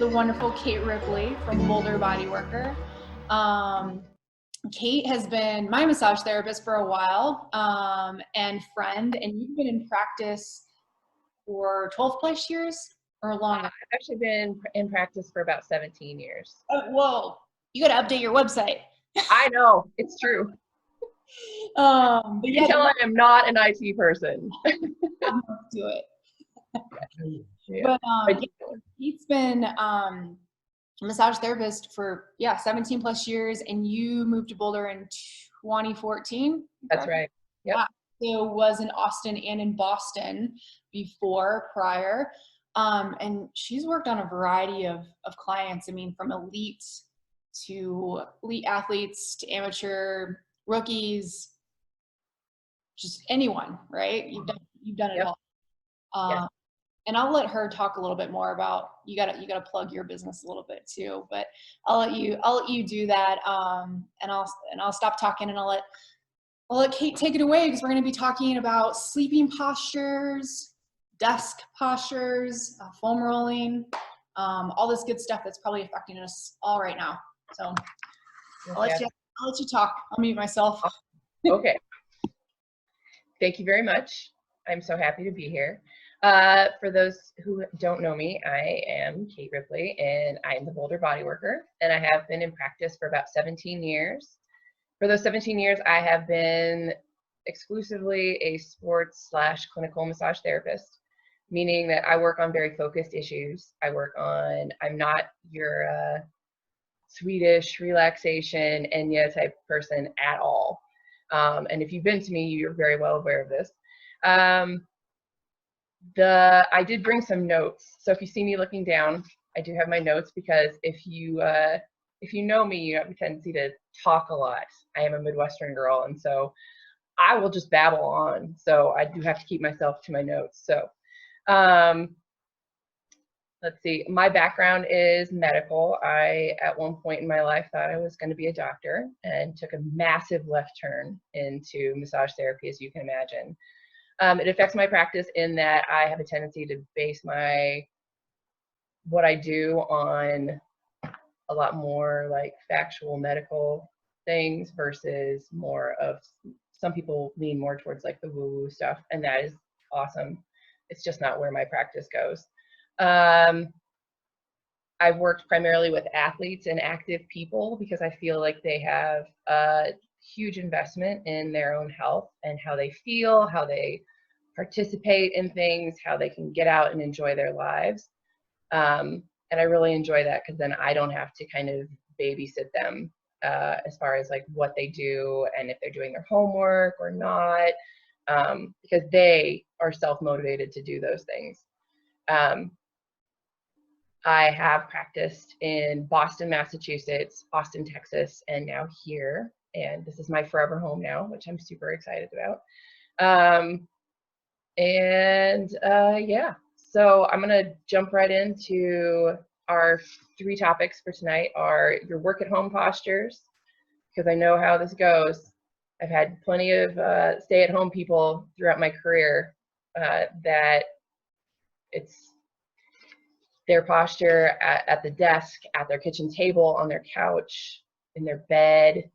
the wonderful Kate Ripley from Boulder Bodyworker. Kate has been my massage therapist for a while and friend, and you've been in practice for 12 plus years or longer. I've actually been in practice for about 17 years. Whoa, you got to update your website. I know, it's true. But you can tell I am not an IT person. Do it. Yeah. But Kate's been a massage therapist for 17 plus years, and you moved to Boulder in 2014. That's right. Yep. So was in Austin and in Boston prior. And she's worked on a variety of clients. I mean, from elite athletes to amateur rookies, just anyone, right? You've done it all. And I'll let her talk a little bit more about, you gotta plug your business a little bit too, but I'll let you do that. And I'll stop talking, and I'll let Kate take it away, because we're going to be talking about sleeping postures, desk postures, foam rolling, all this good stuff that's probably affecting us all right now. So I'll let you talk. I'll mute myself. Okay. Thank you very much. I'm so happy to be here. For those who don't know me, I am Kate Ripley, and I'm the Boulder Bodyworker, and I have been in practice for about 17 years. For those 17 years, I have been exclusively a sports/clinical massage therapist, meaning that I work on very focused issues. I'm not your Swedish relaxation Enya type person at all. And if you've been to me, you're very well aware of this. I did bring some notes. So if you see me looking down, I do have my notes, because if you know me, you have a tendency to talk a lot. I am a Midwestern girl, and so I will just babble on. So I do have to keep myself to my notes. So let's see. My background is medical. I, at one point in my life, thought I was going to be a doctor, and took a massive left turn into massage therapy, as you can imagine. It affects my practice in that I have a tendency to base what I do on a lot more like factual medical things, versus more of, some people lean more towards like the woo-woo stuff, and that is awesome. It's just not where my practice goes. I've worked primarily with athletes and active people, because I feel like they have a huge investment in their own health and how they feel, how they participate in things, how they can get out and enjoy their lives. And I really enjoy that, because then I don't have to kind of babysit them as far as like what they do and if they're doing their homework or not, because they are self-motivated to do those things. I have practiced in Boston, Massachusetts, Austin, Texas, and now here. And this is my forever home now, which I'm super excited about. Yeah, so I'm gonna jump right into our 3 topics for tonight. Are your work at home postures, because I know how this goes. I've had plenty of stay-at-home people throughout my career that it's their posture at the desk, at their kitchen table, on their couch, in their bed,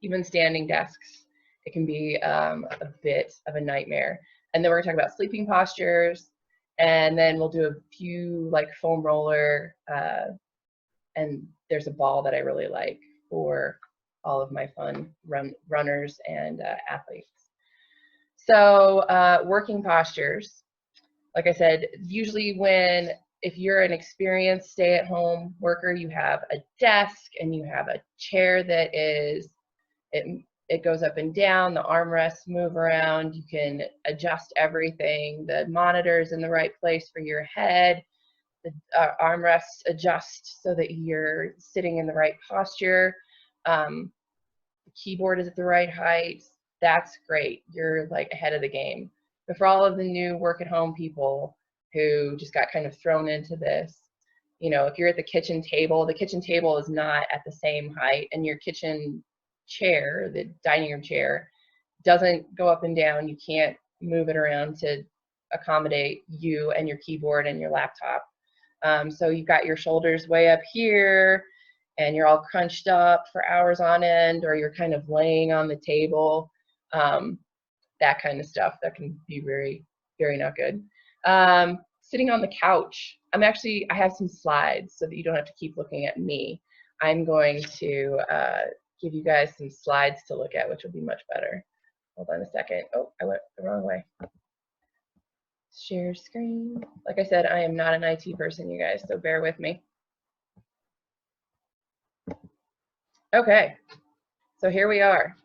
even standing desks. It can be a bit of a nightmare. And then we're gonna talk about sleeping postures, and then we'll do a few like foam roller, and there's a ball that I really like for all of my fun runners and athletes. So working postures, like I said, usually if you're an experienced stay-at-home worker, you have a desk and you have a chair that it goes up and down, the armrests move around, you can adjust everything, the monitor's in the right place for your head, the armrests adjust so that you're sitting in the right posture, the keyboard is at the right height. That's great. You're like ahead of the game. But for all of the new work at home people who just got kind of thrown into this, if you're at the kitchen table is not at the same height, and your kitchen chair, the dining room chair, doesn't go up and down. You can't move it around to accommodate you and your keyboard and your laptop. So you've got your shoulders way up here, and you're all crunched up for hours on end, or you're kind of laying on the table. That kind of stuff that can be very, very not good. Sitting on the couch. I have some slides so that you don't have to keep looking at me. I'm going to give you guys some slides to look at, which will be much better. Hold on a second. Oh, I went the wrong way. Share screen. Like I said, I am not an IT person, you guys, so bear with me. Okay, so here we are.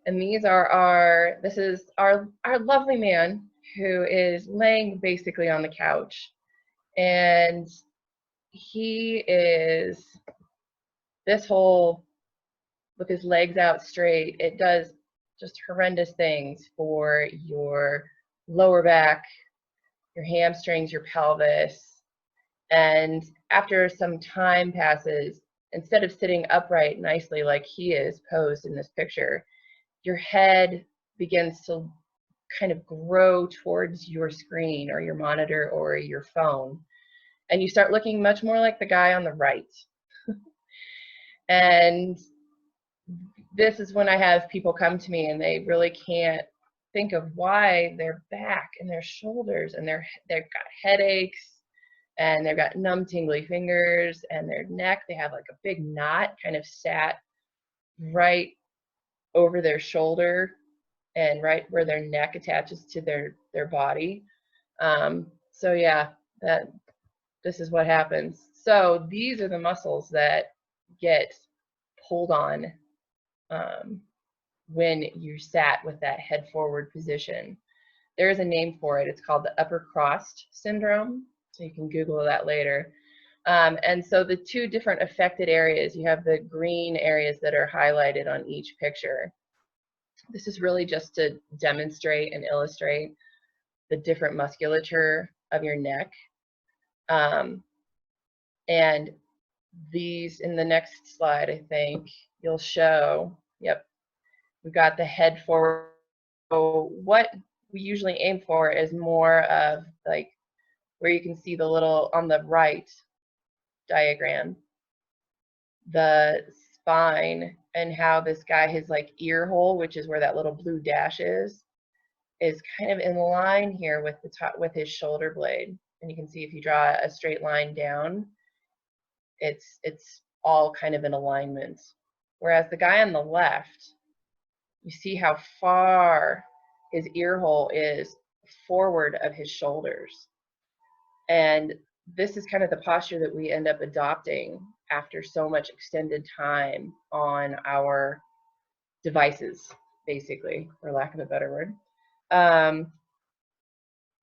And these are this is our lovely man who is laying basically on the couch. And he is this whole, with his legs out straight, it does just horrendous things for your lower back, your hamstrings, your pelvis. And after some time passes, instead of sitting upright nicely like he is posed in this picture, your head begins to kind of grow towards your screen or your monitor or your phone. And you start looking much more like the guy on the right. And this is when I have people come to me and they really can't think of why their back and their shoulders and they've got headaches and they've got numb tingly fingers, and their neck, they have like a big knot kind of sat right over their shoulder and right where their neck attaches to their body. So yeah, this is what happens. So these are the muscles that get pulled on when you sat with that head forward position. There is a name for it. It's called the upper crossed syndrome. So you can Google that later. And so the two different affected areas, you have the green areas that are highlighted on each picture. This is really just to demonstrate and illustrate the different musculature of your neck. And these, in the next slide, I think you'll show, yep, we've got the head forward. So what we usually aim for is more of like where you can see the little on the right diagram, the spine, and how this guy, his like ear hole, which is where that little blue dash is kind of in line here with the top, with his shoulder blade. And you can see if you draw a straight line down, it's all kind of in alignment. Whereas the guy on the left, you see how far his ear hole is forward of his shoulders. And this is kind of the posture that we end up adopting after so much extended time on our devices, basically, for lack of a better word.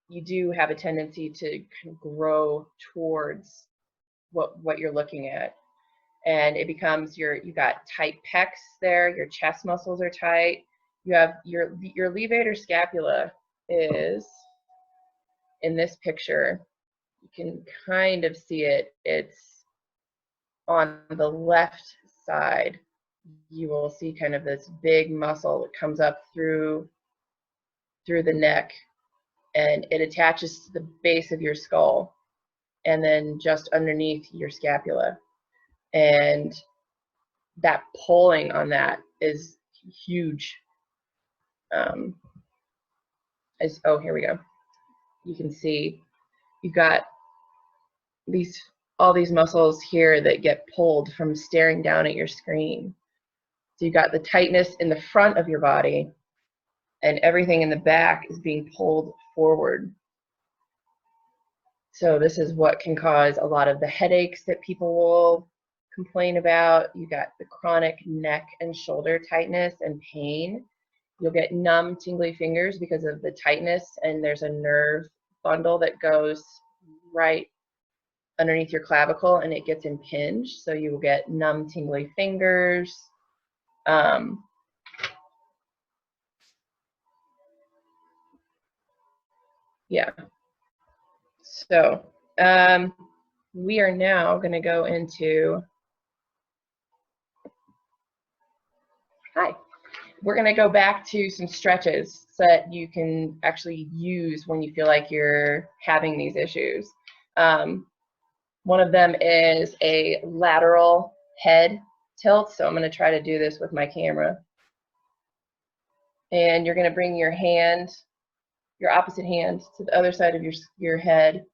You do have a tendency to kind of grow towards what you're looking at. And it becomes you got tight pecs there, your chest muscles are tight. You have your levator scapula is in this picture. You can kind of see it. It's on the left side. You will see kind of this big muscle that comes up through the neck, and it attaches to the base of your skull and then just underneath your scapula. And that pulling on that is huge. Oh, here we go. You can see you've got all these muscles here that get pulled from staring down at your screen. So you've got the tightness in the front of your body, and everything in the back is being pulled forward. So this is what can cause a lot of the headaches that people will complain about. You got the chronic neck and shoulder tightness and pain. You'll get numb, tingly fingers because of the tightness, and there's a nerve bundle that goes right underneath your clavicle and it gets impinged. So you will get numb, tingly fingers. Yeah. So we are now going to go into, we're going to go back to some stretches so that you can actually use when you feel like you're having these issues. One of them is a lateral head tilt. So I'm going to try to do this with my camera. And you're going to bring your hand, your opposite hand, to the other side of your head.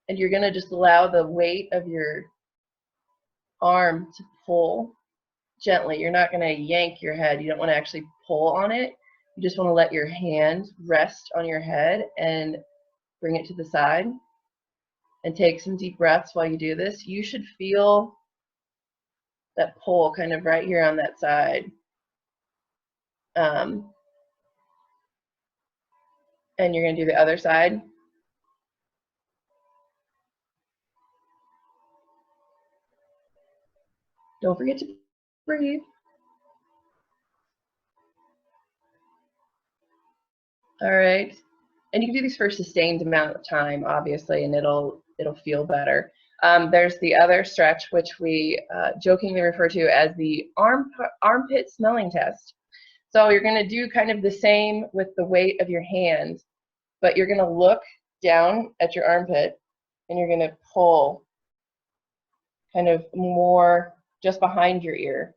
And you're going to just allow the weight of your arm to pull gently. You're not going to yank your head. You don't want to actually pull on it. You just want to let your hand rest on your head and bring it to the side. And take some deep breaths while you do this. You should feel that pull kind of right here on that side. And you're going to do the other side. Don't forget to breathe. All right. And you can do these for a sustained amount of time, obviously, and it'll feel better. There's the other stretch, which we jokingly refer to as the armpit smelling test. So you're going to do kind of the same with the weight of your hand, but you're going to look down at your armpit and you're going to pull kind of more just behind your ear.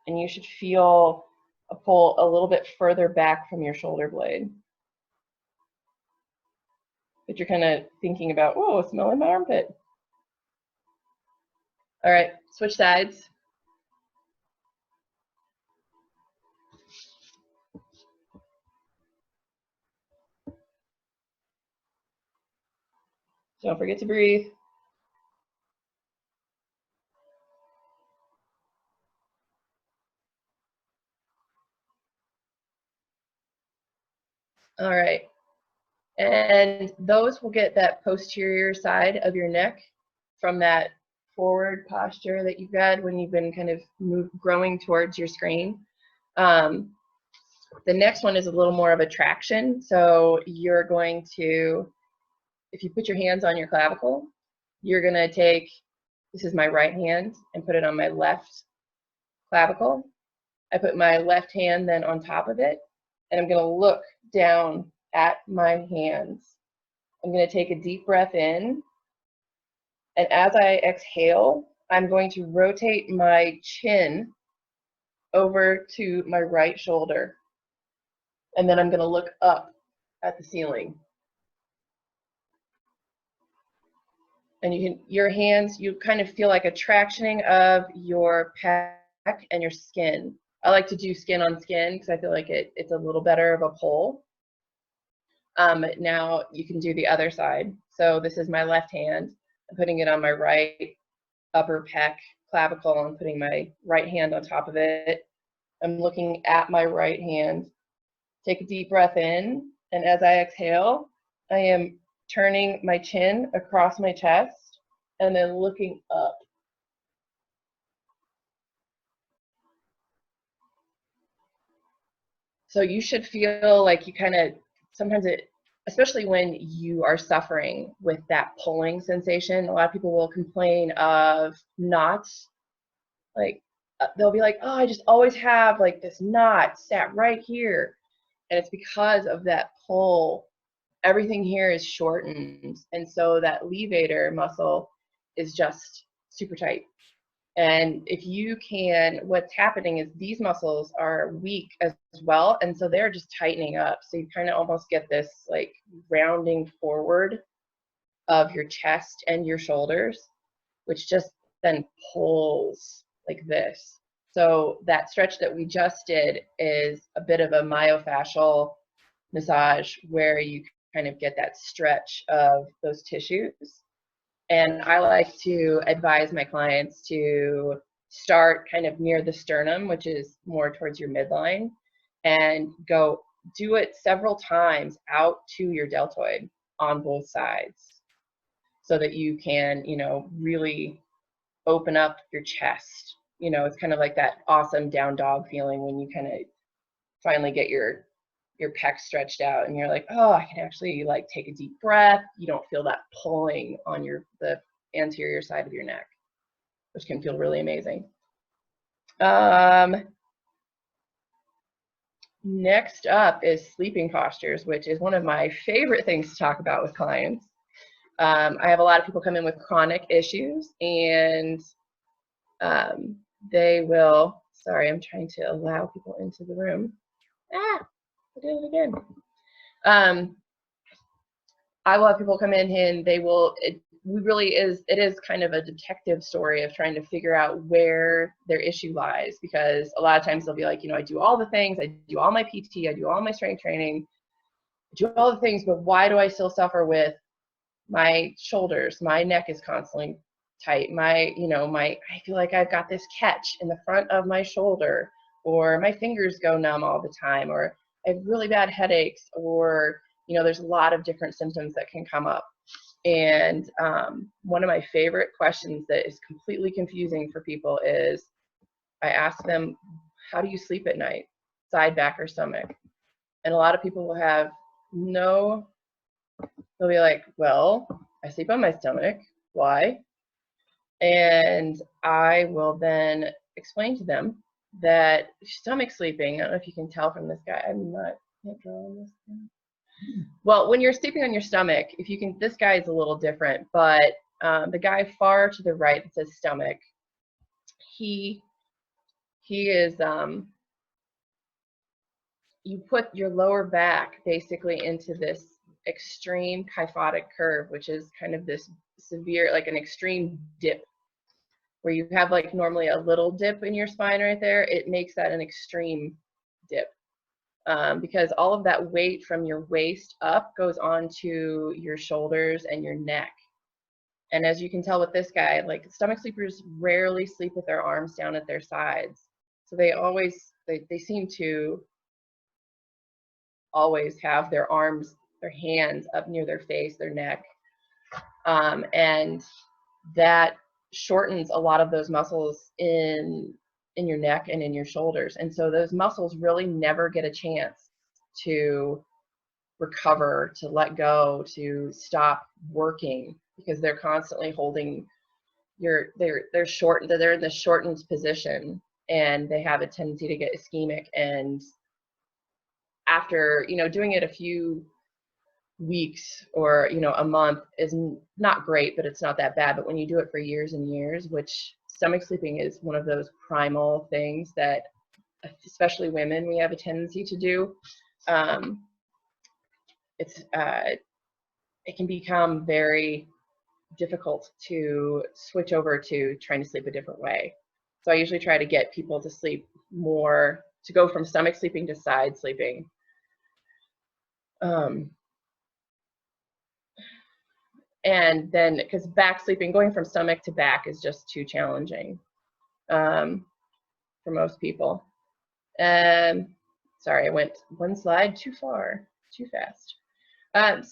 And you should feel a pull a little bit further back from your shoulder blade. But you're kind of thinking about, oh, smelling my armpit. All right, switch sides. Don't forget to breathe. All right. And those will get that posterior side of your neck from that forward posture that you've had when you've been kind of growing towards your screen. The next one is a little more of a traction. So you're going to, if you put your hands on your clavicle, you're going to take, this is my right hand, and put it on my left clavicle. I put my left hand then on top of it, and I'm going to look down at my hands. I'm going to take a deep breath in, and as I exhale, I'm going to rotate my chin over to my right shoulder, and then I'm going to look up at the ceiling. And you can, your hands, you kind of feel like a tractioning of your pec and your skin. I like to do skin on skin because I feel like it's a little better of a pull. Now you can do the other side. So this is my left hand. I'm putting it on my right upper pec clavicle and putting my right hand on top of it. I'm looking at my right hand. Take a deep breath in, and as I exhale, I am turning my chin across my chest and then looking up. So you should feel like you kind of, sometimes it, especially when you are suffering with that pulling sensation, a lot of people will complain of knots. Like they'll be like, oh, I just always have like this knot sat right here. And it's because of that pull. Everything here is shortened, and so that levator muscle is just super tight. And if you can, what's happening is these muscles are weak as well, and so they're just tightening up. So you kind of almost get this like rounding forward of your chest and your shoulders, which just then pulls like this. So that stretch that we just did is a bit of a myofascial massage where you kind of get that stretch of those tissues. And I like to advise my clients to start kind of near the sternum, which is more towards your midline, and go do it several times out to your deltoid on both sides so that you can, you know, really open up your chest. You know, it's kind of like that awesome down dog feeling when you kind of finally get your pec stretched out and you're like, oh, I can actually like take a deep breath. You don't feel that pulling on the anterior side of your neck, which can feel really amazing. Next up is sleeping postures, which is one of my favorite things to talk about with clients. I have a lot of people come in with chronic issues, and they will, sorry, I'm trying to allow people into the room. I did it again. I will have people come in and they will, it is kind of a detective story of trying to figure out where their issue lies, because a lot of times they'll be like, I do all the things, I do all my PT, I do all my strength training, I do all the things, but why do I still suffer with my shoulders? My neck is constantly tight. I feel like I've got this catch in the front of my shoulder, or my fingers go numb all the time, or I have really bad headaches, or, there's a lot of different symptoms that can come up. And one of my favorite questions that is completely confusing for people is, I ask them, how do you sleep at night? Side, back, or stomach? And a lot of people will have they'll be like, well, I sleep on my stomach. Why? And I will then explain to them that stomach sleeping, I don't know if you can tell from this guy, can't draw on this thing. Well, when you're sleeping on your stomach, this guy is a little different, but the guy far to the right that says stomach, he is, you put your lower back basically into this extreme kyphotic curve, which is kind of this severe, like an extreme dip, where you have like normally a little dip in your spine right there. It makes that an extreme dip. Because all of that weight from your waist up goes onto your shoulders and your neck. And as you can tell with this guy, like stomach sleepers rarely sleep with their arms down at their sides. So they seem to always have their arms, their hands up near their face, their neck. And that shortens a lot of those muscles in your neck and in your shoulders. And so those muscles really never get a chance to recover, to let go, to stop working, because they're constantly holding they're in the shortened position, and they have a tendency to get ischemic. And after, doing it a few weeks or, a month is not great, but it's not that bad. But when you do it for years and years, which stomach sleeping is one of those primal things that especially women, we have a tendency to do, it can become very difficult to switch over to trying to sleep a different way. So I usually try to get people to sleep more, to go from stomach sleeping to side sleeping. And then, because back sleeping, going from stomach to back is just too challenging for most people. Sorry, I went one slide too far, too fast.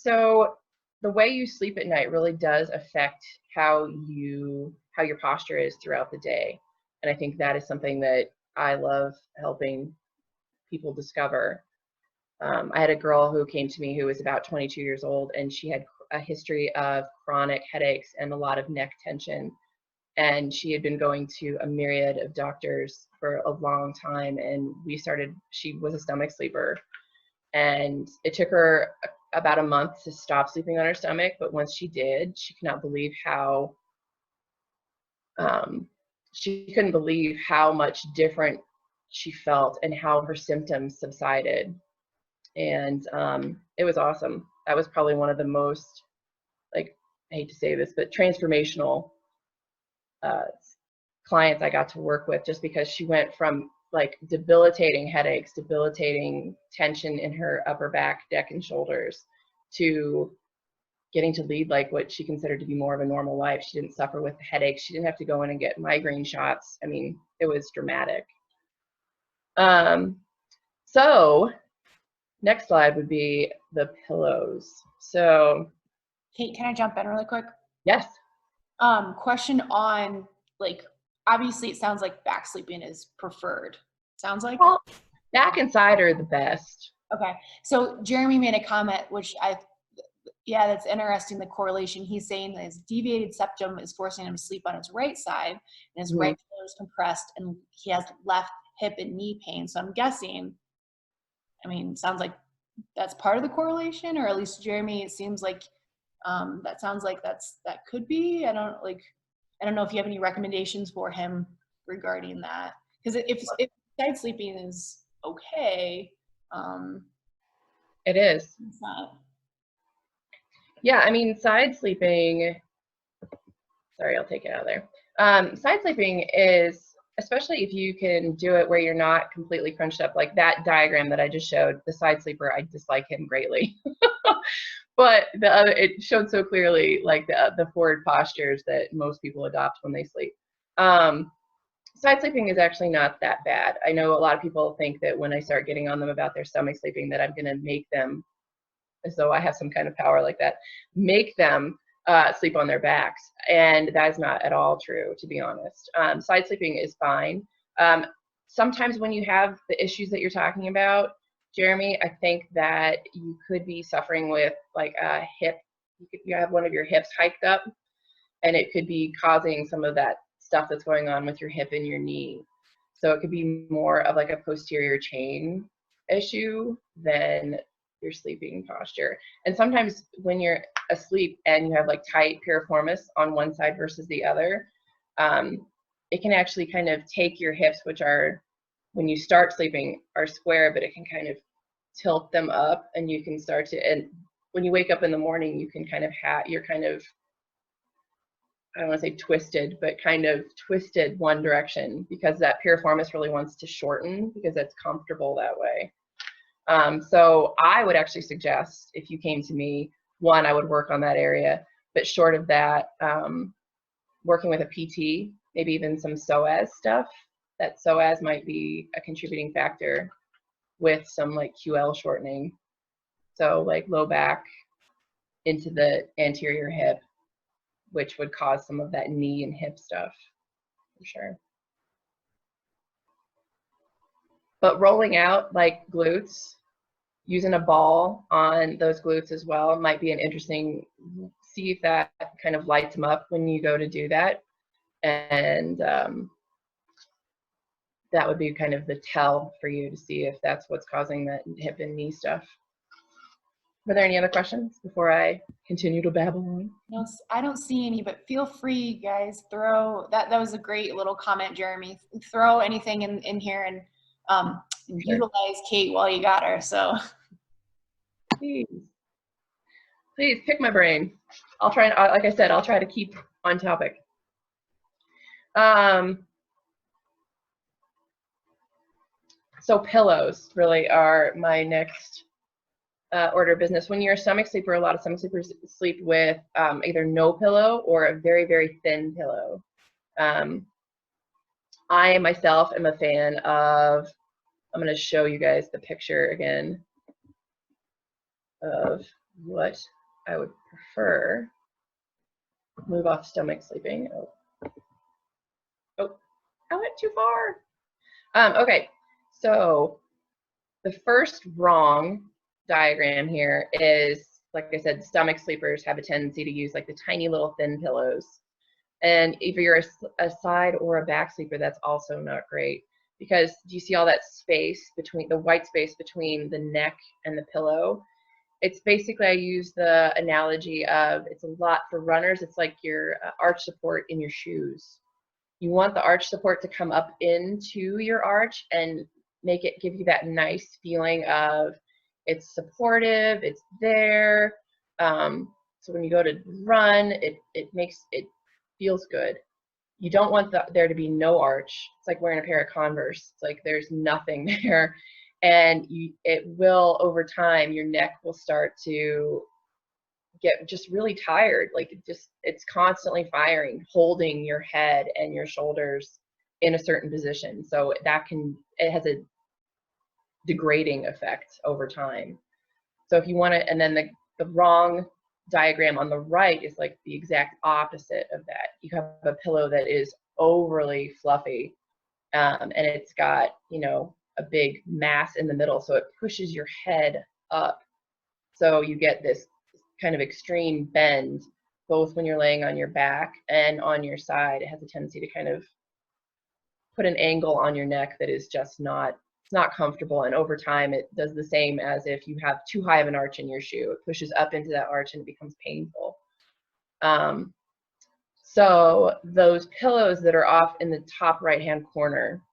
So the way you sleep at night really does affect how your posture is throughout the day. And I think that is something that I love helping people discover. I had a girl who came to me who was about 22 years old, and she had a history of chronic headaches and a lot of neck tension. And she had been going to a myriad of doctors for a long time. And she was a stomach sleeper. And it took her about a month to stop sleeping on her stomach. But once she did, she could not believe how, she couldn't believe how much different she felt and how her symptoms subsided. And it was awesome. That was probably one of the most, like, I hate to say this, but transformational clients I got to work with, just because she went from like debilitating headaches, debilitating tension in her upper back, neck, and shoulders, to getting to lead like what she considered to be more of a normal life. She didn't suffer with headaches. She didn't have to go in and get migraine shots. I mean, it was dramatic. So next slide would be the pillows. So Kate, can I jump in really quick? yes. Question on, like, obviously it sounds like back sleeping is preferred. Sounds like? Well, back and side are the best. Okay. So Jeremy made a comment, which that's interesting, the correlation. He's saying that his deviated septum is forcing him to sleep on his right side, and his right pillow is compressed, and he has left hip and knee pain. So I'm guessing, sounds like that's part of the correlation, or at least Jeremy, it seems like That sounds like that could be. I don't know if you have any recommendations for him regarding that. Because if side sleeping is okay, it is. it's not. Yeah, I mean, side sleeping, sorry, I'll take it out of there. Side sleeping is, especially if you can do it where you're not completely crunched up, like that diagram that I just showed, the side sleeper, I dislike him greatly. But the other, it showed so clearly like the forward postures that most people adopt when they sleep. Side sleeping is actually not that bad. I know a lot of people think that when I start getting on them about their stomach sleeping that I'm going to make them, as though I have some kind of power like that, make them sleep on their backs. And that is not at all true, to be honest. Side sleeping is fine. Sometimes when you have the issues that you're talking about, Jeremy, I think that you could be suffering with like a hip, you have one of your hips hiked up, and it could be causing some of that stuff that's going on with your hip and your knee. So it could be more of like a posterior chain issue than your sleeping posture. And sometimes when you're asleep and you have like tight piriformis on one side versus the other, it can actually kind of take your hips, which are, when you start sleeping, are square, but it can kind of tilt them up, and you can start to, and when you wake up in the morning, you can kind of you're kind of, I don't want to say twisted, but kind of twisted one direction because that piriformis really wants to shorten because it's comfortable that way. So I would actually suggest, if you came to me, one, I would work on that area, but short of that, working with a PT, maybe even some psoas stuff. That psoas might be a contributing factor with some like QL shortening. So like low back into the anterior hip, which would cause some of that knee and hip stuff, for sure. But rolling out like glutes, using a ball on those glutes as well might be an interesting, see if that kind of lights them up when you go to do that. And that would be kind of the tell for you to see if that's what's causing that hip and knee stuff. Were there any other questions before I continue to babble on? No, I don't see any, but feel free, guys. Throw that. That was a great little comment, Jeremy. Throw anything in here and Sure. utilize Kate while you got her. So please pick my brain. I'll try, like I said, I'll try to keep on topic. So pillows really are my next order of business. When you're a stomach sleeper, a lot of stomach sleepers sleep with either no pillow or a very, very thin pillow. I myself am a fan of, I'm going to show you guys the picture again of what I would prefer. Move off stomach sleeping. Oh, I went too far. Okay, so the first wrong diagram here is, like I said, stomach sleepers have a tendency to use like the tiny little thin pillows. And if you're a side or a back sleeper, that's also not great, because do you see all that space between, the white space between the neck and the pillow? It's basically, I use the analogy of, it's a lot for runners, it's like your arch support in your shoes. You want the arch support to come up into your arch and make it, give you that nice feeling of it's supportive, it's there. So when you go to run, it feels good. You don't want there to be no arch. It's like wearing a pair of Converse. It's like there's nothing there. And it will, over time, your neck will start to get just really tired. Like it's constantly firing, holding your head and your shoulders in a certain position. So it has a degrading effect over time. So if you want to, and then the wrong diagram on the right is like the exact opposite of that. You have a pillow that is overly fluffy, and it's got, you know, a big mass in the middle, so it pushes your head up. So you get this kind of extreme bend, both when you're laying on your back and on your side. It has a tendency to kind of put an angle on your neck that is just not it's not comfortable, and over time it does the same as if you have too high of an arch in your shoe. It pushes up into that arch and it becomes painful. So those pillows that are off in the top right hand corner,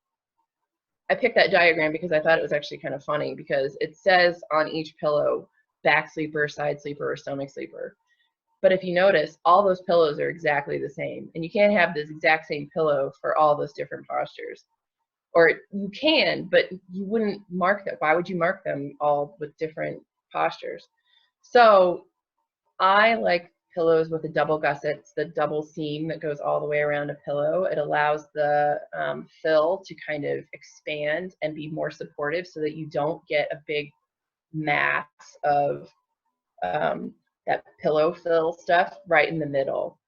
I picked that diagram because I thought it was actually kind of funny, because it says on each pillow back sleeper, side sleeper, or stomach sleeper. But if you notice, all those pillows are exactly the same, and you can't have this exact same pillow for all those different postures. Or you can, but you wouldn't mark them. Why would you mark them all with different postures? So I like pillows with a double gusset. It's the double seam that goes all the way around a pillow. It allows the fill to kind of expand and be more supportive, so that you don't get a big mass of that pillow fill stuff right in the middle.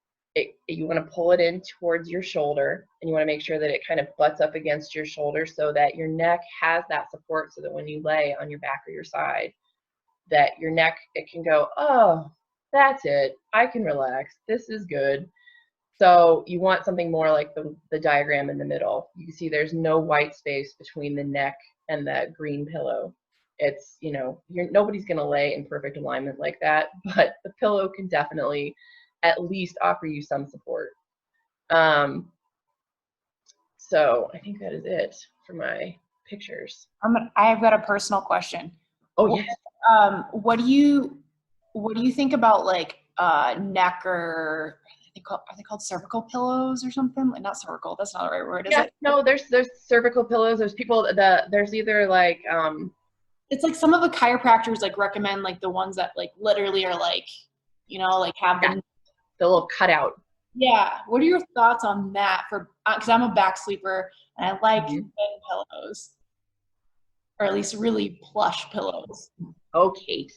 You want to pull it in towards your shoulder, and you want to make sure that it kind of butts up against your shoulder, so that your neck has that support, so that when you lay on your back or your side, that your neck, it can go, oh, that's it, I can relax, this is good. So you want something more like the diagram in the middle. You can see there's no white space between the neck and that green pillow. It's, you know, nobody's going to lay in perfect alignment like that, but the pillow can definitely at least offer you some support. So I think that is it for my pictures. I've got a personal question. Oh, yes. What do you think about like neck, or are they called cervical pillows or something? Like, not cervical, that's not the right word, is it? No, there's cervical pillows. There's people there's either like it's like some of the chiropractors like recommend like the ones that like literally are like, you know, like have the little cutout. Yeah. What are your thoughts on that? For because I'm a back sleeper and I like thin pillows, or at least really plush pillows. Okay.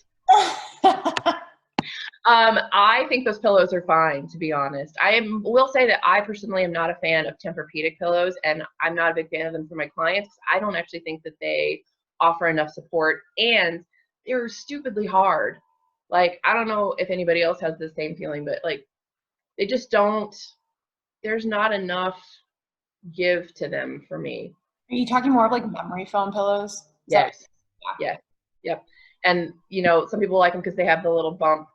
I think those pillows are fine, to be honest. Will say that I personally am not a fan of Tempur-Pedic pillows, and I'm not a big fan of them for my clients. I don't actually think that they offer enough support, and they're stupidly hard. Like, I don't know if anybody else has the same feeling, but like, they just don't, there's not enough give to them for me. Are you talking more of like memory foam pillows? Yes. Yeah. Yep. And, you know, some people like them because they have the little bump,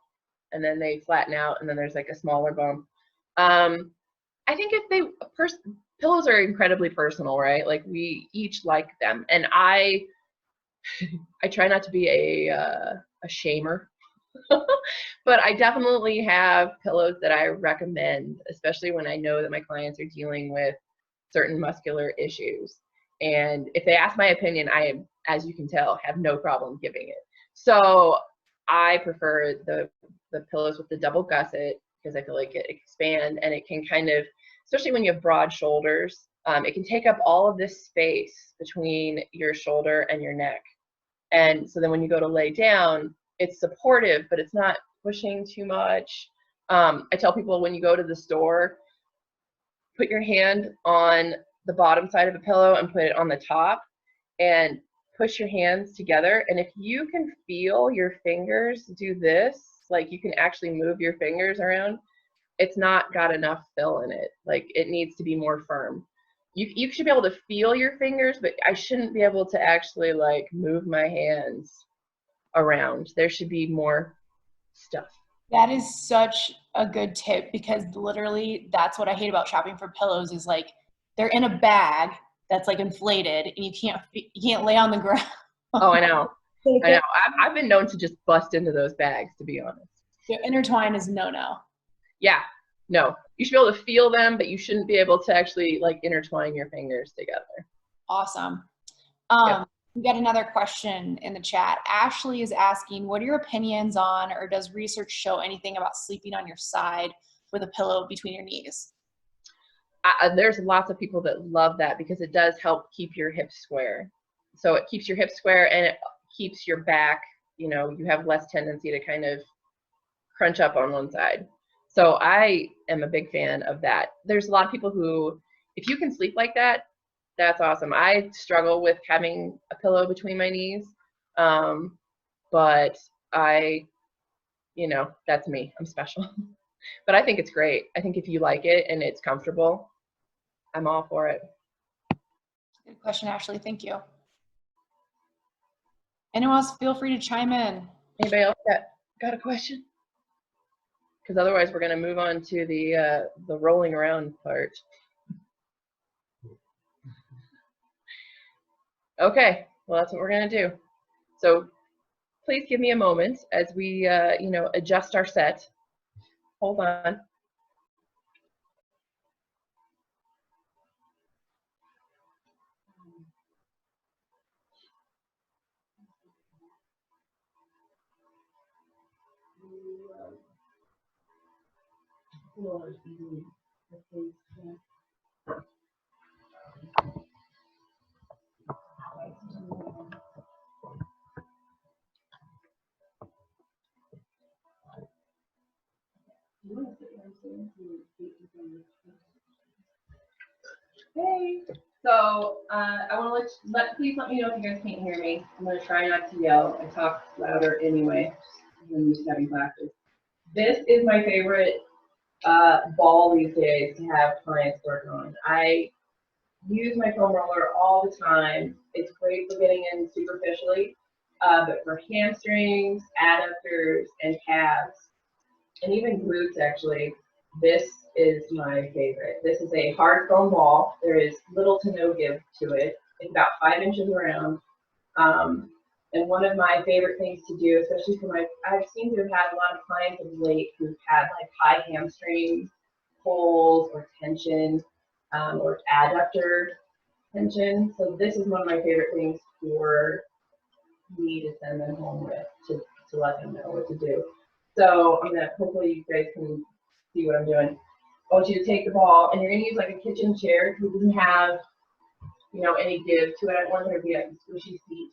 and then they flatten out, and then there's like a smaller bump. I think pillows are incredibly personal, right? Like, we each like them, and I try not to be a shamer, but I definitely have pillows that I recommend, especially when I know that my clients are dealing with certain muscular issues. And if they ask my opinion, I, as you can tell, have no problem giving it. So I prefer the pillows with the double gusset, because I feel like it expands, and it can kind of, especially when you have broad shoulders, it can take up all of this space between your shoulder and your neck. And so then when you go to lay down, it's supportive, but it's not pushing too much. I tell people, when you go to the store, put your hand on the bottom side of a pillow and put it on the top, and push your hands together. And if you can feel your fingers do this, like you can actually move your fingers around, it's not got enough fill in it. Like, it needs to be more firm. You should be able to feel your fingers, but I shouldn't be able to actually like move my hands around. There should be more stuff. That is such a good tip, because literally that's what I hate about shopping for pillows, is like they're in a bag that's like inflated, and you can't lay on the ground. Oh, I know. I know. I've been known to just bust into those bags, to be honest. So intertwine is no. Yeah, no. You should be able to feel them, but you shouldn't be able to actually like intertwine your fingers together. Awesome. Yep. We got another question in the chat. Ashley is asking, what are your opinions on, or does research show anything about sleeping on your side with a pillow between your knees? There's lots of people that love that, because it does help keep your hips square. So it keeps your hips square, and it keeps your back, you know, you have less tendency to kind of crunch up on one side. So I am a big fan of that. There's a lot of people who, if you can sleep like that, that's awesome. I struggle with having a pillow between my knees, but you know, that's me. I'm special. But I think it's great. I think if you like it and it's comfortable, I'm all for it. Good question, Ashley. Thank you. Anyone else, feel free to chime in. Anybody else got a question? Because otherwise we're going to move on to the rolling around part. Okay, well, that's what we're going to do. So please give me a moment as we, you know, adjust our set. Hold on. Hey, so I want to please let me know if you guys can't hear me. I'm going to try not to yell. I talk louder anyway when I'm just having practice. This is my favorite ball these days to have clients work on. I use my foam roller all the time. It's great for getting in superficially, but for hamstrings, adductors, and calves, and even glutes actually, this is my favorite. This is a hard foam ball. There is little to no give to it. It's about 5 inches around. And one of my favorite things to do, especially for I've seemed to have had a lot of clients of late who've had like high hamstring pulls or tension or adductor tension. So this is one of my favorite things for me to send them home with to let them know what to do. So I'm gonna, hopefully you guys can see what I'm doing. I want you to take the ball and you're gonna use like a kitchen chair because it doesn't have, you know, any give to it. I don't want there to be a squishy seat.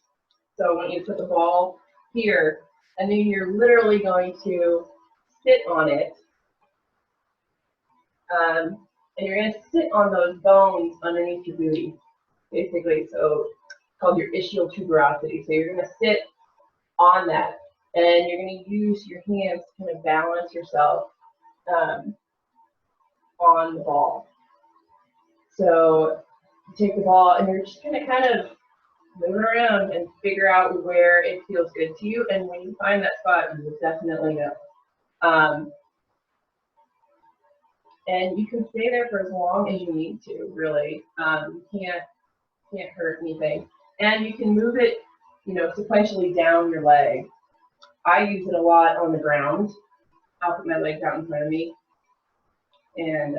So I want you to put the ball here and then you're literally going to sit on it. And you're gonna sit on those bones underneath your booty, basically. So it's called your ischial tuberosity. So you're gonna sit on that and you're gonna use your hands to kind of balance yourself on the ball. So you take the ball and you're just gonna kind of move it around and figure out where it feels good to you. And when you find that spot, you will definitely know. And you can stay there for as long as you need to, really. You can't hurt anything. And you can move it, you know, sequentially down your leg. I use it a lot on the ground. I'll put my legs out in front of me and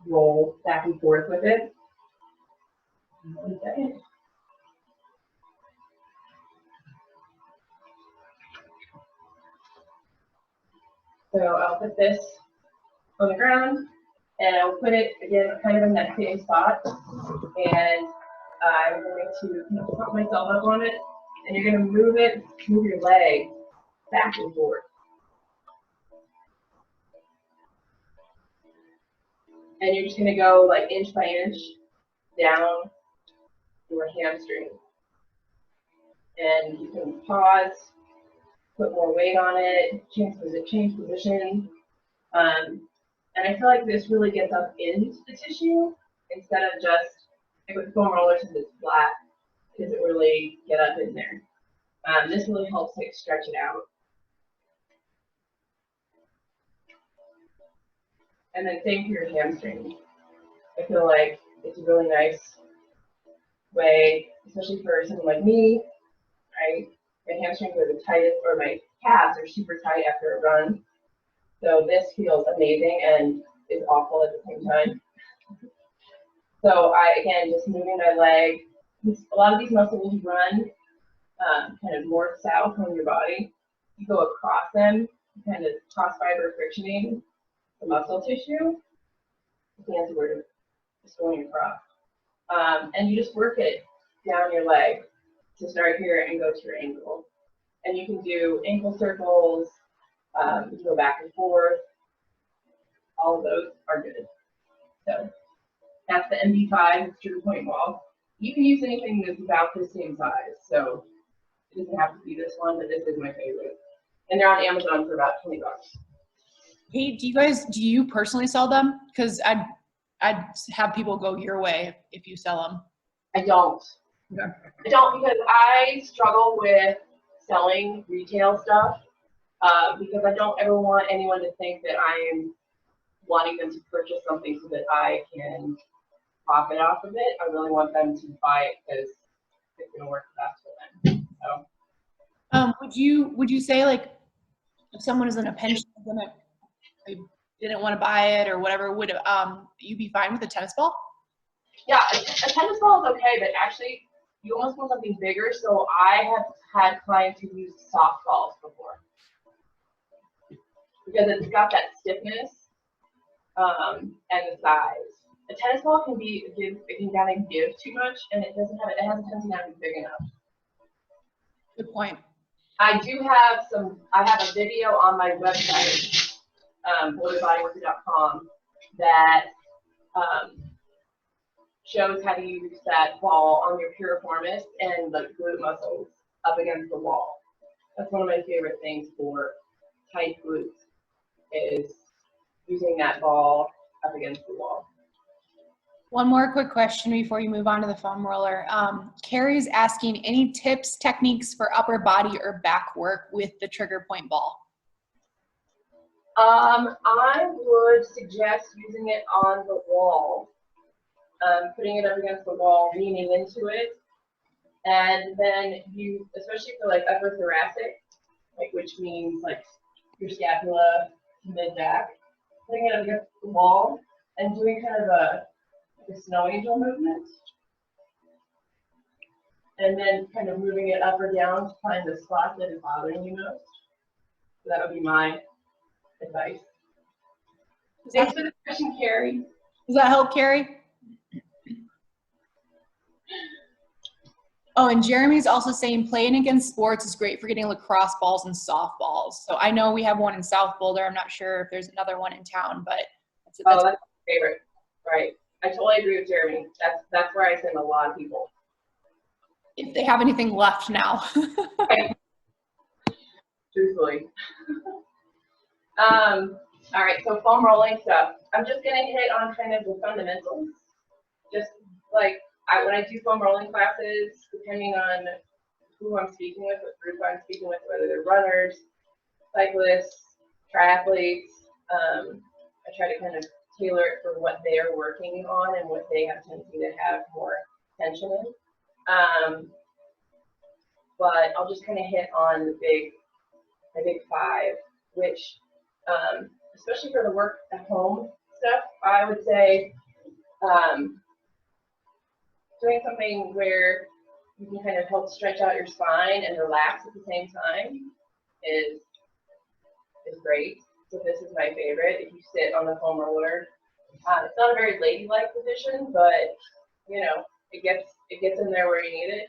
roll back and forth with it. 1 second. So I'll put this on the ground and I'll put it again kind of in that same spot. And I'm going to kind of pump myself up on it. And you're going to move your leg back and forth. And you're just going to go like inch by inch down your hamstring. And you can pause, put more weight on it, change position. And I feel like this really gets up into the tissue instead of just, like with foam rollers, since it's flat, it doesn't really get up in there. This really helps like stretch it out. And then same for your hamstring. I feel like it's a really nice way, especially for someone like me, right? My hamstrings are the tightest, or my calves are super tight after a run. So this feels amazing and is awful at the same time. So again, just moving my leg. A lot of these muscles run kind of north-south on your body. You go across them, kind of cross-fiber frictioning the muscle tissue. Fancy word, just going across. And you just work it down your leg to start here and go to your ankle. And you can do ankle circles, you can go back and forth. All of those are good. So that's the MB5 Trigger Point wall. You can use anything that's about the same size. So it doesn't have to be this one, but this is my favorite. And they're on Amazon for about $20. Hey, do you personally sell them? Because I'd have people go your way if you sell them. I don't. I don't, because I struggle with selling retail stuff because I don't ever want anyone to think that I am wanting them to purchase something so that I can profit off of it. I really want them to buy it because it's going to work best for them. So. Would you say, like, if someone is in a pension and they didn't want to buy it or whatever, would you be fine with a tennis ball? Yeah, a tennis ball is okay, but actually you almost want something bigger. So I have had clients who use softballs before because it's got that stiffness and the size. A tennis ball can kind of give too much, and it has a tendency not to be big enough. Good point. I have a video on my website, boulderbodyworker.com, that shows how to use that ball on your piriformis and the glute muscles up against the wall. That's one of my favorite things for tight glutes, is using that ball up against the wall. One more quick question before you move on to the foam roller. Carrie's asking, any tips, techniques for upper body or back work with the Trigger Point ball? I would suggest using it on the wall, putting it up against the wall, leaning into it, and then you, especially for like upper thoracic, like which means like your scapula to mid back, putting it up against the wall and doing kind of a snow angel movement, and then kind of moving it up or down to find the spot that is bothering you most. So that would be my advice. Thanks for the question, Carrie. Does that help, Carrie? Oh, and Jeremy's also saying playing against sports is great for getting lacrosse balls and softballs. So I know we have one in South Boulder. I'm not sure if there's another one in town, but that's my favorite. Right. I totally agree with Jeremy. That's where I send a lot of people. If they have anything left now. Right. Truthfully. All right, so foam rolling stuff. I'm just gonna hit on kind of the fundamentals. Just like when I do foam rolling classes, depending on who I'm speaking with, what group I'm speaking with, whether they're runners, cyclists, triathletes, I try to kind of tailor it for what they are working on and what they have tendency to have more tension in. But I'll just kind of hit on the big five, which, especially for the work at home stuff, I would say doing something where you can kind of help stretch out your spine and relax at the same time is great. So this is my favorite. If you sit on the foam roller, it's not a very ladylike position, but you know it gets in there where you need it.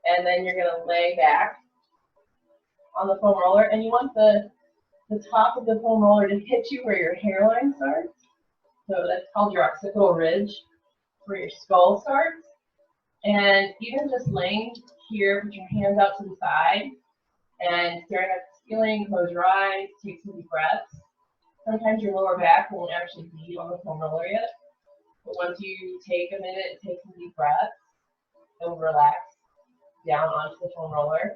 And then you're gonna lay back on the foam roller, and you want the top of the foam roller to hit you where your hairline starts. So that's called your occipital ridge, where your skull starts. And even just laying here, put your hands out to the side and staring at the ceiling, close your eyes, take some deep breaths. Sometimes your lower back won't actually be on the foam roller yet. But once you take a minute, take some deep breaths, it'll relax down onto the foam roller.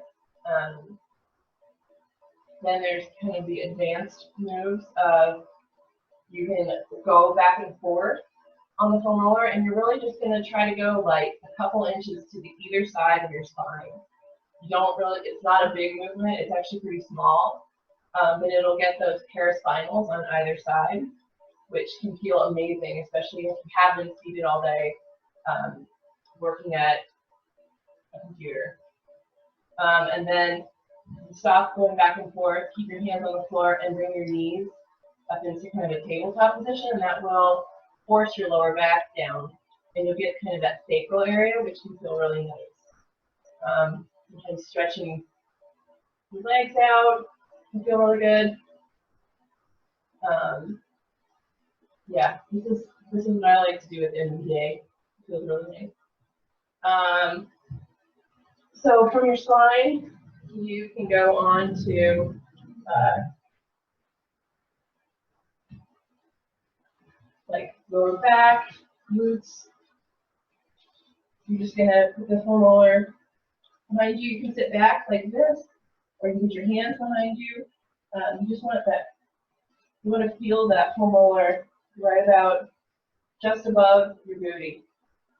Then there's kind of the advanced moves of you can go back and forth on the foam roller, and you're really just going to try to go like a couple inches to the either side of your spine. You don't really, it's not a big movement, it's actually pretty small, but it'll get those paraspinals on either side, which can feel amazing, especially if you have been seated all day working at a computer. And then stop going back and forth, keep your hands on the floor, and bring your knees up into kind of a tabletop position, and that will force your lower back down, and you'll get kind of that sacral area, which can feel really nice. And stretching your legs out can feel really good. Yeah, this is what I like to do at the end of the day. It feels really nice. So from your spine, you can go on to like lower back, glutes, You're just gonna put the foam roller behind you. You can sit back like this, or you can put your hands behind you. You just want that. You want to feel that foam roller right about just above your booty,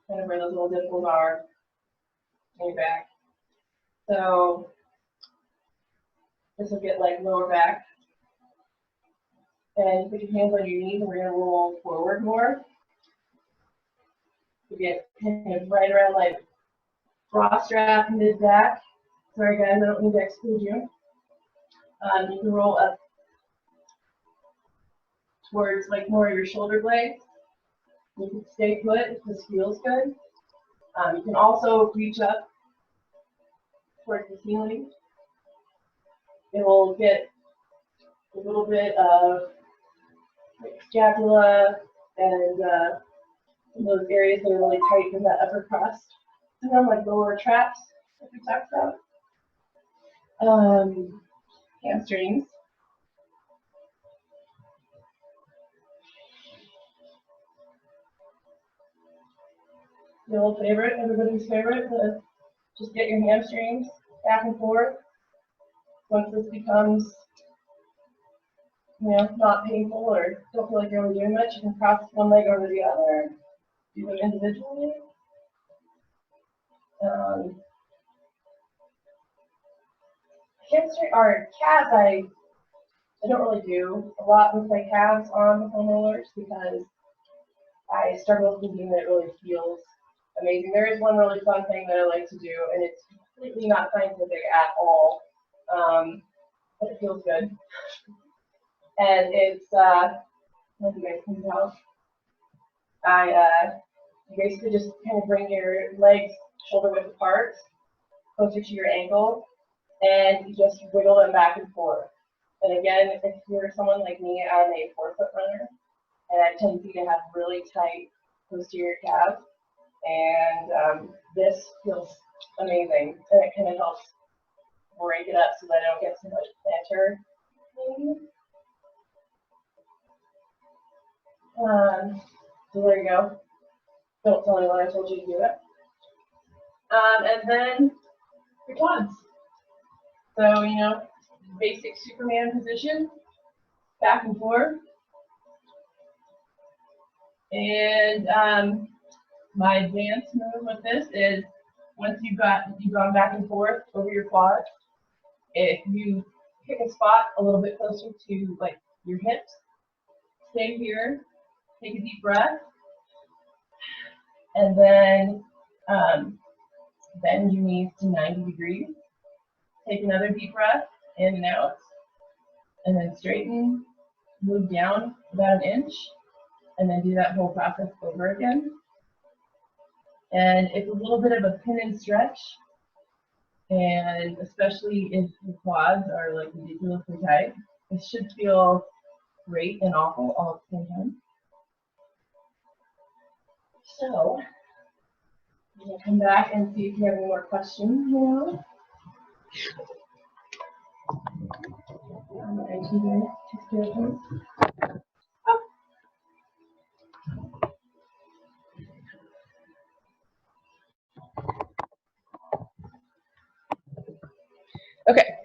kind of where those little dimples are in your back. So this will get like lower back. And put your hands on your knees, and we're going to roll forward more. You get kind of right around like bra strap, mid back. Sorry guys, I don't mean to exclude you. You can roll up towards like more of your shoulder blades. You can stay put if this feels good. You can also reach up towards the ceiling. It will get a little bit of like scapula and those areas that are really tight in that upper crust. And then like lower traps, like we talked about. Hamstrings. The old favorite, everybody's favorite, to just get your hamstrings back and forth. Once this becomes, not painful or don't feel like you're really doing much, you can cross one leg over the other, do them individually. Hamstring or calves, I don't really do a lot with my calves on the foam rollers because I struggle thinking that it really feels amazing. There is one really fun thing that I like to do, and it's completely not scientific at all, but it feels good. And it's, what you guys can tell, you basically just kind of bring your legs shoulder width apart, closer to your ankle, and you just wiggle them back and forth. And again, if you're someone like me, I'm a 4-foot runner, and I have a tendency to have really tight posterior calves. And this feels amazing, and it kind of helps break it up so that I don't get so much plantar pain. So there you go. Don't tell anyone I told you to do it. And then your quads. So, basic Superman position, back and forth. And my advanced move with this is once you've gone back and forth over your quads, if you pick a spot a little bit closer to like your hips, stay here, take a deep breath, and then bend your knees to 90 degrees. Take another deep breath, in and out, and then straighten, move down about an inch, and then do that whole process over again. And it's a little bit of a pin and stretch, and especially if your quads are like ridiculously tight, it should feel great and awful all at the same time. So, I'm going to come back and see if you have any more questions now. Okay,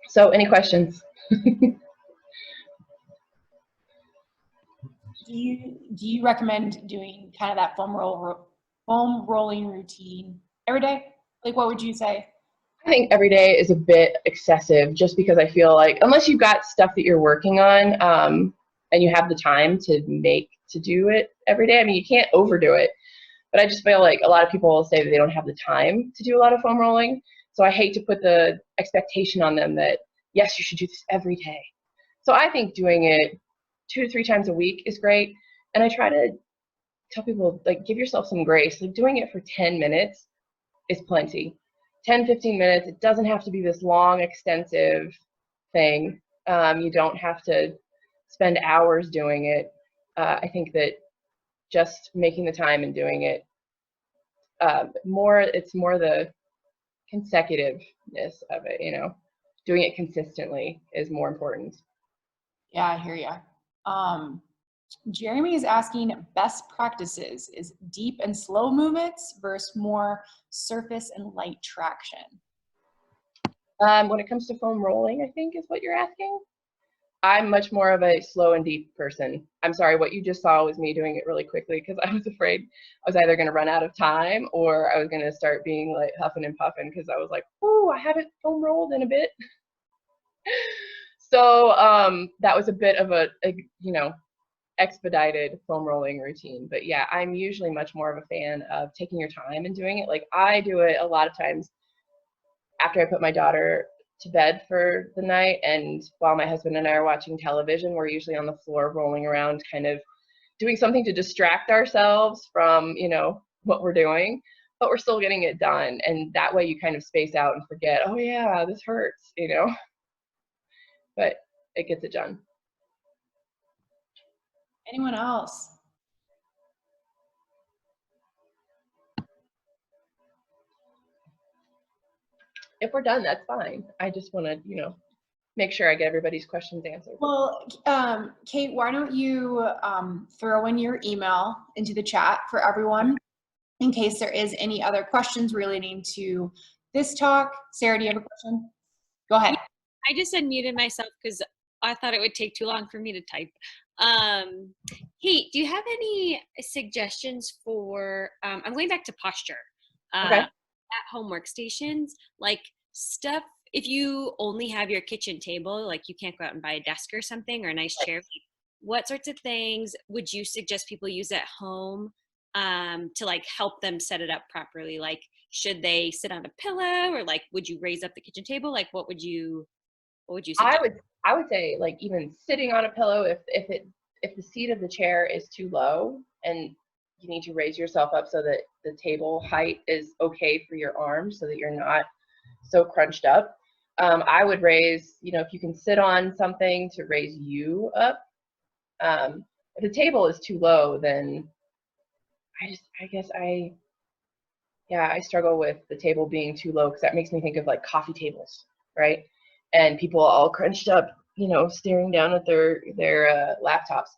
so any questions? Do you recommend doing kind of that foam rolling routine every day? Like, what would you say? I think every day is a bit excessive, just because I feel like unless you've got stuff that you're working on and you have the time to do it every day, I mean, you can't overdo it. But I just feel like a lot of people will say that they don't have the time to do a lot of foam rolling. So I hate to put the expectation on them that, yes, you should do this every day. So I think doing it 2 to 3 times a week is great. And I try to tell people, like, give yourself some grace. Like, doing it for 10 minutes is plenty. 10, 15 minutes. It doesn't have to be this long, extensive thing. You don't have to spend hours doing it. I think that just making the time and doing it, it's more the consecutiveness of it, doing it consistently is more important. Yeah, I hear you. Jeremy is asking best practices is deep and slow movements versus more surface and light traction. When it comes to foam rolling, I think is what you're asking. I'm much more of a slow and deep person. I'm sorry, what you just saw was me doing it really quickly because I was afraid I was either going to run out of time or I was going to start being like huffing and puffing because I was like, oh, I haven't foam rolled in a bit. So that was a bit of a you know, expedited foam rolling routine. But yeah, I'm usually much more of a fan of taking your time and doing it. Like I do it a lot of times after I put my daughter to bed for the night, and while my husband and I are watching television, we're usually on the floor rolling around, kind of doing something to distract ourselves from, you know, what we're doing, but we're still getting it done. And that way you kind of space out and forget, oh yeah, this hurts, you know, but it gets it done. Anyone else? If we're done, that's fine. I just want to, you know, make sure I get everybody's questions answered. Well, Kate, why don't you throw in your email into the chat for everyone in case there is any other questions relating to this talk. Sarah, do you have a question? Go ahead. I just unmuted myself because I thought it would take too long for me to type. Kate, do you have any suggestions for, I'm going back to posture, Okay. at home workstations, like stuff, if you only have your kitchen table, like you can't go out and buy a desk or something or a nice chair, what sorts of things would you suggest people use at home to like help them set it up properly? Like, should they sit on a pillow or like, would you raise up the kitchen table? Like, what would you suggest? I would say like even sitting on a pillow, if the seat of the chair is too low and you need to raise yourself up so that the table height is okay for your arms so that you're not so crunched up. I would raise, you know, if you can sit on something to raise you up. If the table is too low, then I struggle with the table being too low because that makes me think of like coffee tables, right? And people all crunched up, you know, staring down at their laptops.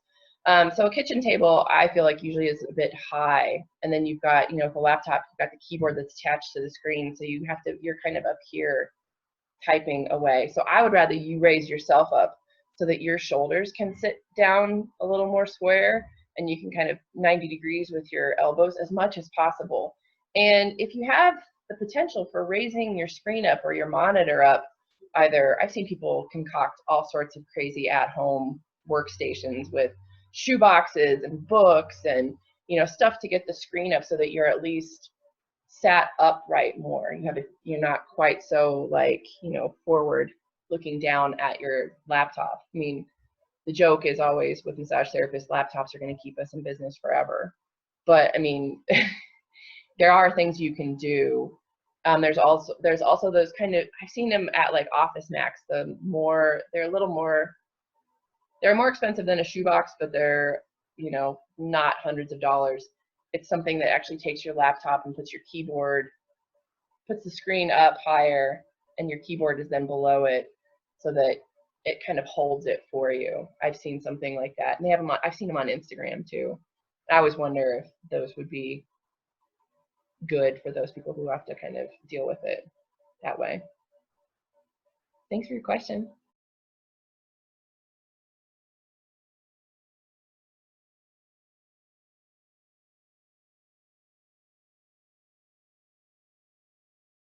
So a kitchen table, I feel like usually is a bit high, and then you've got, you know, the laptop, you've got the keyboard that's attached to the screen, so you're kind of up here typing away. So I would rather you raise yourself up so that your shoulders can sit down a little more square, and you can kind of 90 degrees with your elbows as much as possible. And if you have the potential for raising your screen up or your monitor up, I've seen people concoct all sorts of crazy at-home workstations with shoe boxes and books and, you know, stuff to get the screen up so that you're at least sat upright more. You're not quite so like, you know, forward looking down at your laptop. I mean, the joke is always with massage therapists, laptops are going to keep us in business forever. But I mean, there are things you can do. There's also those kind of, I've seen them at like Office Max. They're more expensive than a shoebox, but they're, you know, not hundreds of dollars. It's something that actually takes your laptop and puts the screen up higher, and your keyboard is then below it so that it kind of holds it for you. I've seen something like that. And I've seen them on Instagram too. I always wonder if those would be good for those people who have to kind of deal with it that way. Thanks for your question.